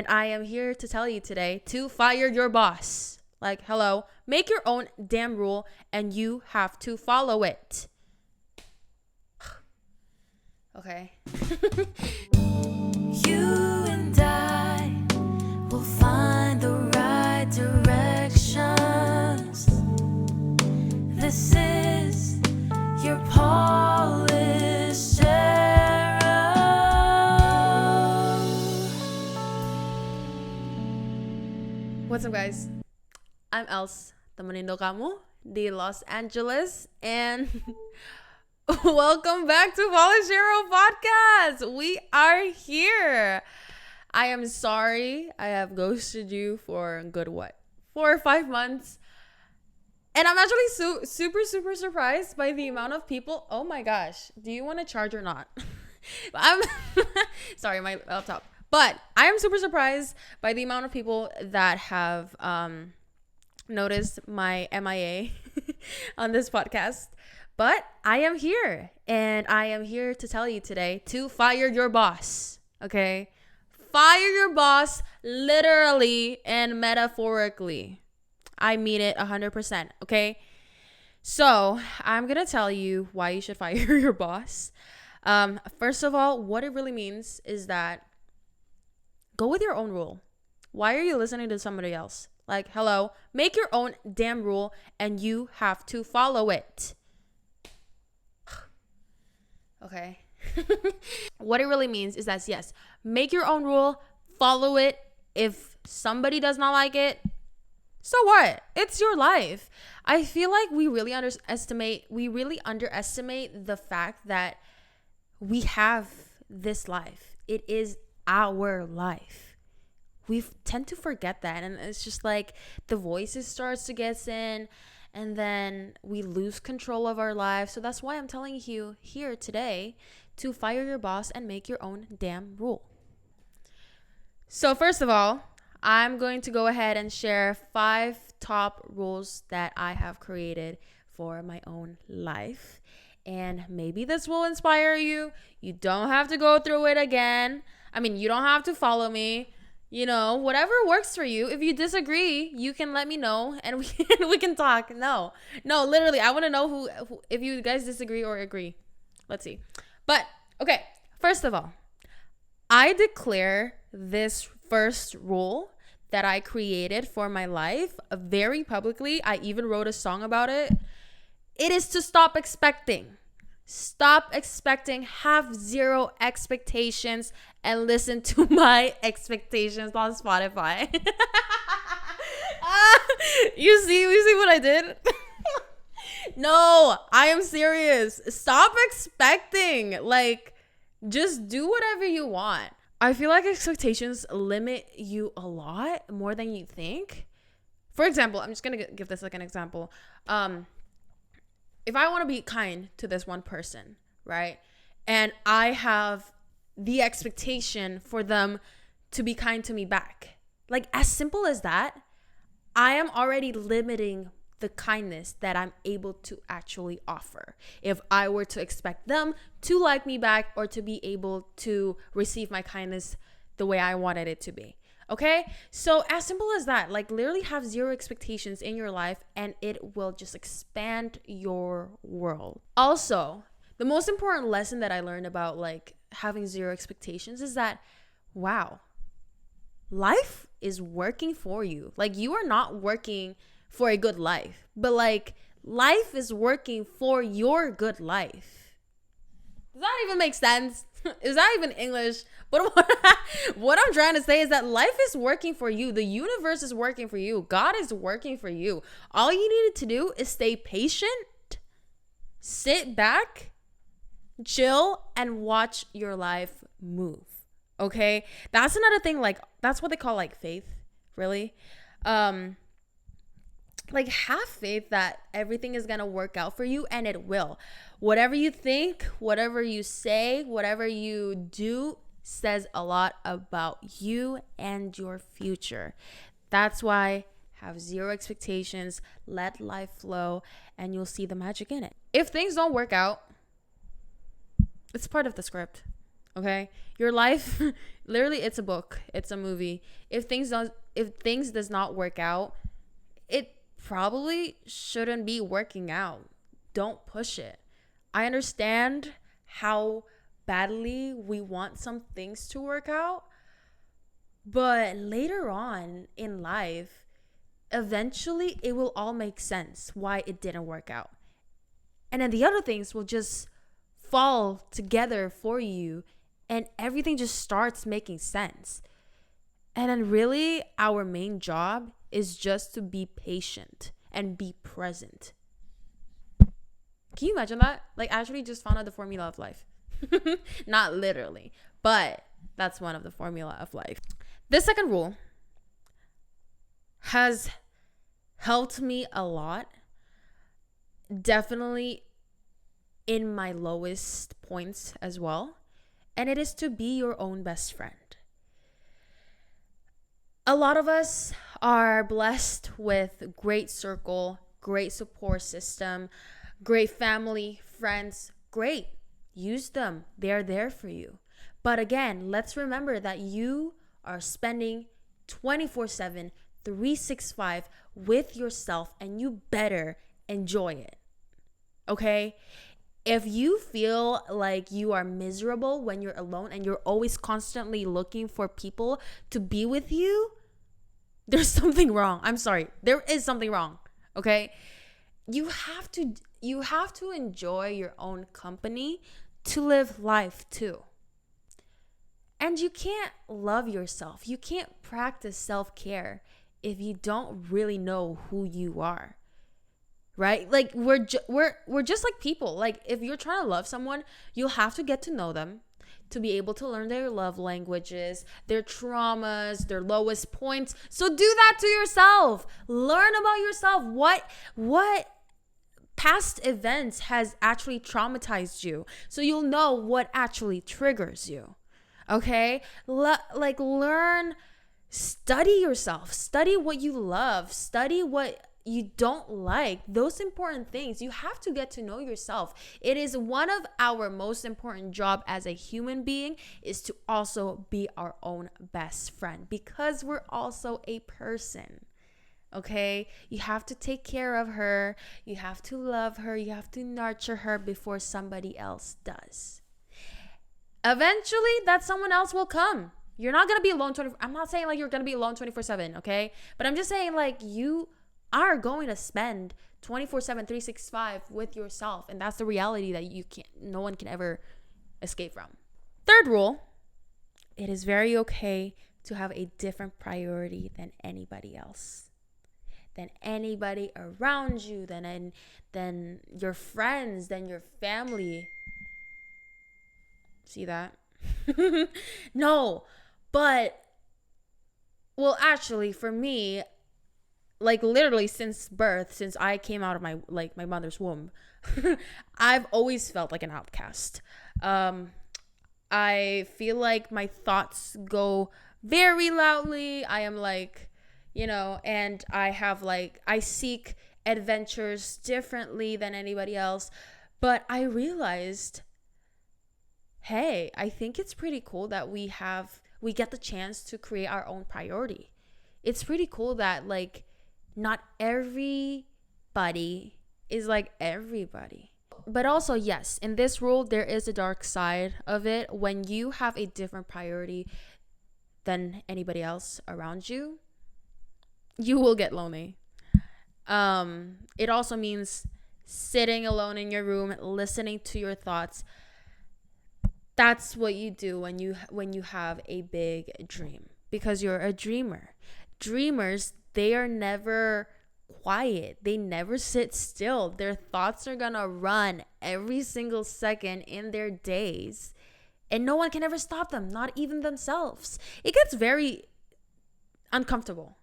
And I am here to tell you today to fire your boss. Like, hello, make your own damn rule and you have to follow it. Okay. You and I will find the right directions. This is your polished arrow. What's up, guys? I'm Els, temenin do kamu di Los Angeles, and welcome back to Polished Arrow Podcast. We are here. I am sorry I have ghosted you for a good 4 or 5 months. And I'm actually super surprised by the amount of people. Oh my gosh. Do you want to charge or not? I'm sorry, my laptop. But I am super surprised by the amount of people that have noticed my MIA on this podcast. But I am here, and I am here to tell you today to fire your boss. Okay? Fire your boss literally and metaphorically. I mean it 100%, okay? So, I'm going to tell you why you should fire your boss. First of all, what it really means is that go with your own rule. Why are you listening to somebody else? Like, hello, make your own damn rule and you have to follow it. Okay. What it really means is that, yes, make your own rule, follow it. If somebody does not like it, so what? It's your life. I feel like we really underestimate the fact that we have this life. It is our life. We tend to forget that, and it's just like the voices starts to get in, and then we lose control of our lives. So that's why I'm telling you here today to fire your boss and make your own damn rule. So first of all, I'm going to go ahead and share 5 top rules that I have created for my own life. And maybe this will inspire you. You don't have to go through it again. I mean, you don't have to follow me. You know, whatever works for you. If you disagree, you can let me know and we can talk. No, literally, I want to know who if you guys disagree or agree. Let's see. But, okay, first of all, I declare this first rule that I created for my life very publicly. I even wrote a song about it. It is to stop expecting. Stop expecting, have zero expectations, and listen to my expectations on Spotify. You see what I did? No, I am serious. Stop expecting. Like, just do whatever you want. I feel like expectations limit you a lot more than you think. For example, I'm just going to give this like an example. If I want to be kind to this one person, right? And I have the expectation for them to be kind to me back. Like, as simple as that, I am already limiting the kindness that I'm able to actually offer. If I were to expect them to like me back or to be able to receive my kindness the way I wanted it to be. Okay, so as simple as that, like literally have zero expectations in your life and it will just expand your world. Also, the most important lesson that I learned about like having zero expectations is that, wow, life is working for you. Like you are not working for a good life, but like life is working for your good life. Does that even make sense? Is that even English? But what I'm trying to say is that life is working for you. The universe is working for you. God is working for you. All you needed to do is stay patient, sit back, chill, and watch your life move. Okay? That's another thing. Like, that's what they call like faith, really. Like, have faith that everything is going to work out for you, and it will. Whatever you think, whatever you say, whatever you do says a lot about you and your future. That's why have zero expectations, let life flow, and you'll see the magic in it. If things don't work out, it's part of the script. Okay? Your life, literally, it's a book. It's a movie. If things does not work out, it probably shouldn't be working out. Don't push it. I understand how badly we want some things to work out, but later on in life, eventually it will all make sense why it didn't work out. And then the other things will just fall together for you and everything just starts making sense. And then really our main job is just to be patient and be present. Can you imagine that? Like, actually just found out the formula of life. Not literally, but that's one of the formula of life. This second rule has helped me a lot. Definitely in my lowest points as well. And it is to be your own best friend. A lot of us are blessed with great circle, great support system, great family, friends. Great. Use them. They're there for you. But again, let's remember that you are spending 24/7, 365 with yourself, and you better enjoy it. Okay? If you feel like you are miserable when you're alone and you're always constantly looking for people to be with you, there's something wrong. I'm sorry. There is something wrong. Okay? You have to enjoy your own company to live life too. And you can't love yourself. You can't practice self-care if you don't really know who you are. Right? Like we're just like people. Like if you're trying to love someone, you'll have to get to know them to be able to learn their love languages, their traumas, their lowest points. So do that to yourself. Learn about yourself. What past events has actually traumatized you, so you'll know what actually triggers you. Okay? Learn, study yourself, study what you love, study what you don't like, those important things. You have to get to know yourself. It is one of our most important job as a human being is to also be our own best friend, because we're also a person. Okay? You have to take care of her. You have to love her. You have to nurture her before somebody else does. Eventually, that someone else will come. You're not going to be alone 24. I'm not saying like you're going to be alone 24/7, okay? But I'm just saying like you are going to spend 24/7, 365 with yourself. And that's the reality that no one can ever escape from. Third rule, it is very okay to have a different priority than anybody else. Than anybody around you, than your friends, than your family. See that? No, but, well, actually, for me, like literally since birth, since I came out of my mother's womb, I've always felt like an outcast. I feel like my thoughts go very loudly. I am like, and I seek adventures differently than anybody else. But I realized, hey, I think it's pretty cool that we get the chance to create our own priority. It's pretty cool that like not everybody is like everybody. But also, yes, in this rule, there is a dark side of it. When you have a different priority than anybody else around you, you will get lonely. It also means sitting alone in your room, listening to your thoughts. That's what you do when you have a big dream, because you're a dreamer. Dreamers, they are never quiet. They never sit still. Their thoughts are gonna run every single second in their days, and no one can ever stop them, not even themselves. It gets very uncomfortable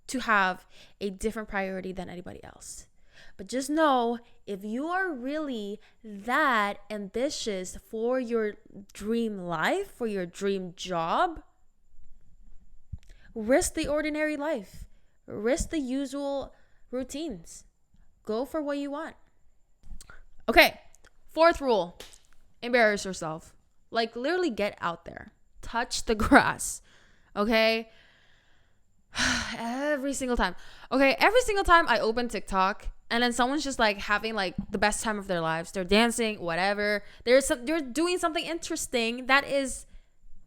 to have a different priority than anybody else. But just know, if you are really that ambitious for your dream life, for your dream job, risk the ordinary life. Risk the usual routines. Go for what you want. Okay, fourth rule, embarrass yourself. Like, literally get out there. Touch the grass. Okay? Every single time. Okay, every single time I open TikTok and then someone's just like having like the best time of their lives. They're dancing, whatever. They're doing something interesting that is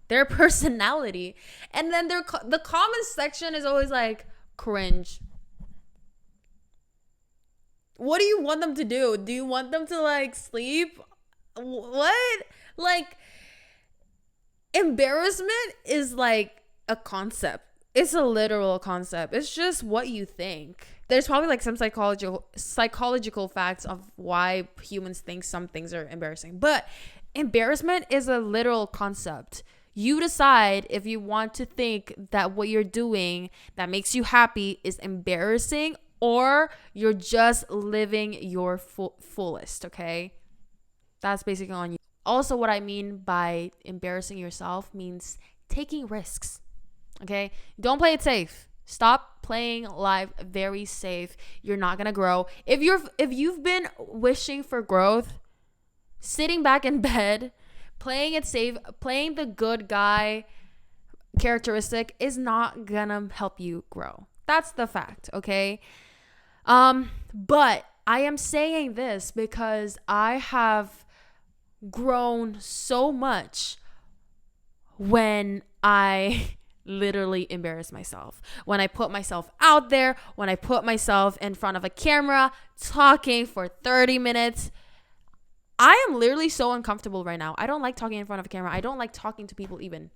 their personality. And then the comment section is always like cringe. What do you want them to do? Do you want them to like sleep? What? Like, embarrassment is like a concept. It's a literal concept. It's just what you think. There's probably like some psychological facts of why humans think some things are embarrassing. But embarrassment is a literal concept. You decide if you want to think that what you're doing that makes you happy is embarrassing, or you're just living your fullest, okay? That's basically on you. Also, what I mean by embarrassing yourself means taking risks. Okay, don't play it safe. Stop playing life very safe. You're not gonna grow. If you've been wishing for growth, sitting back in bed, playing it safe, playing the good guy characteristic is not gonna help you grow. That's the fact. Okay. But I am saying this because I have grown so much when I literally embarrass myself, when I put myself out there, when I put myself in front of a camera talking for 30 minutes. I am literally so uncomfortable right now. I don't like talking in front of a camera. I don't like talking to people even.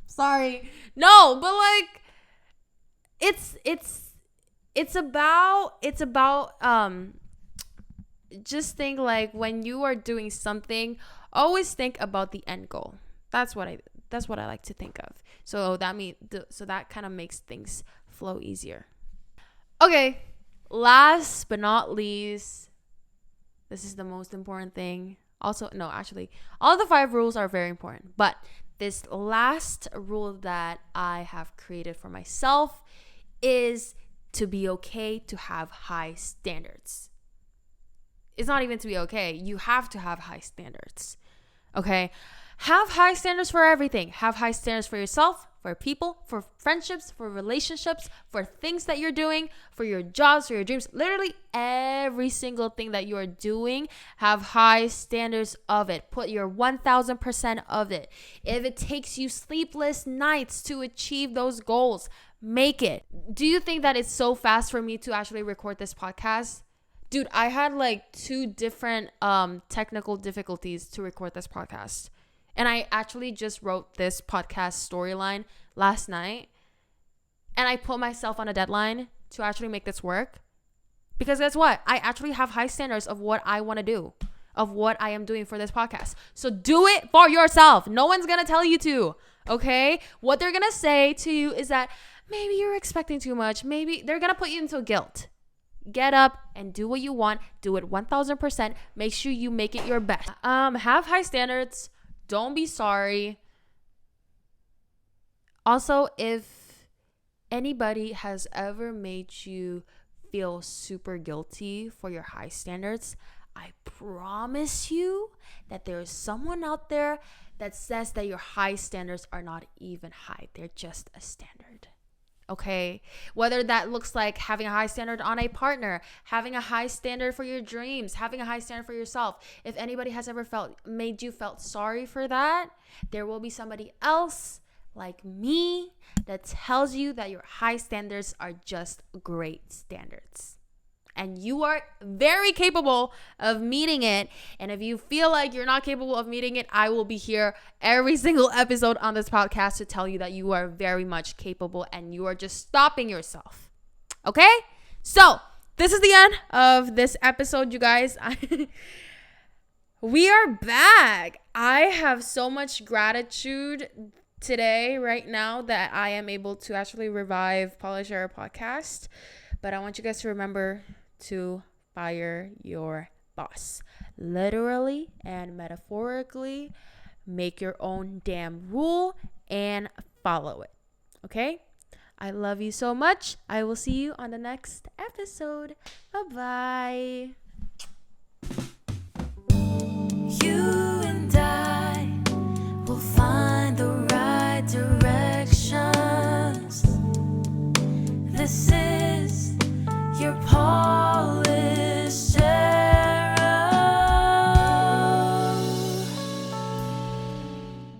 Sorry. No, but like it's about just think like when you are doing something, always think about the end goal. That's what I like to think of. So that kind of makes things flow easier. Okay, last but not least, this is the most important thing. Also, no, actually, all of the 5 rules are very important. But this last rule that I have created for myself is to be okay to have high standards. It's not even to be okay. You have to have high standards. Okay? Have high standards for everything. Have high standards for yourself, for people, for friendships, for relationships, for things that you're doing, for your jobs, for your dreams. Literally every single thing that you are doing, have high standards of it. Put your 1000% of it. If it takes you sleepless nights to achieve those goals, make it. Do you think that it's so fast for me to actually record this podcast? Dude, I had like 2 different technical difficulties to record this podcast. And I actually just wrote this podcast storyline last night. And I put myself on a deadline to actually make this work. Because guess what? I actually have high standards of what I want to do, of what I am doing for this podcast. So do it for yourself. No one's going to tell you to, okay? What they're going to say to you is that maybe you're expecting too much. Maybe they're going to put you into guilt. Get up and do what you want. Do it 1000%. Make sure you make it your best. Have high standards. Don't be sorry. Also, if anybody has ever made you feel super guilty for your high standards, I promise you that there is someone out there that says that your high standards are not even high. They're just a standard. Okay, whether that looks like having a high standard on a partner, having a high standard for your dreams, having a high standard for yourself. If anybody has ever made you felt sorry for that, there will be somebody else like me that tells you that your high standards are just great standards. And you are very capable of meeting it. And if you feel like you're not capable of meeting it, I will be here every single episode on this podcast to tell you that you are very much capable and you are just stopping yourself. Okay? So, this is the end of this episode, you guys. We are back. I have so much gratitude today, right now, that I am able to actually revive Polish Era Podcast. But I want you guys to remember to fire your boss. Literally and metaphorically, make your own damn rule and follow it. Okay? I love you so much. I will see you on the next episode. Bye-bye. You and I promises.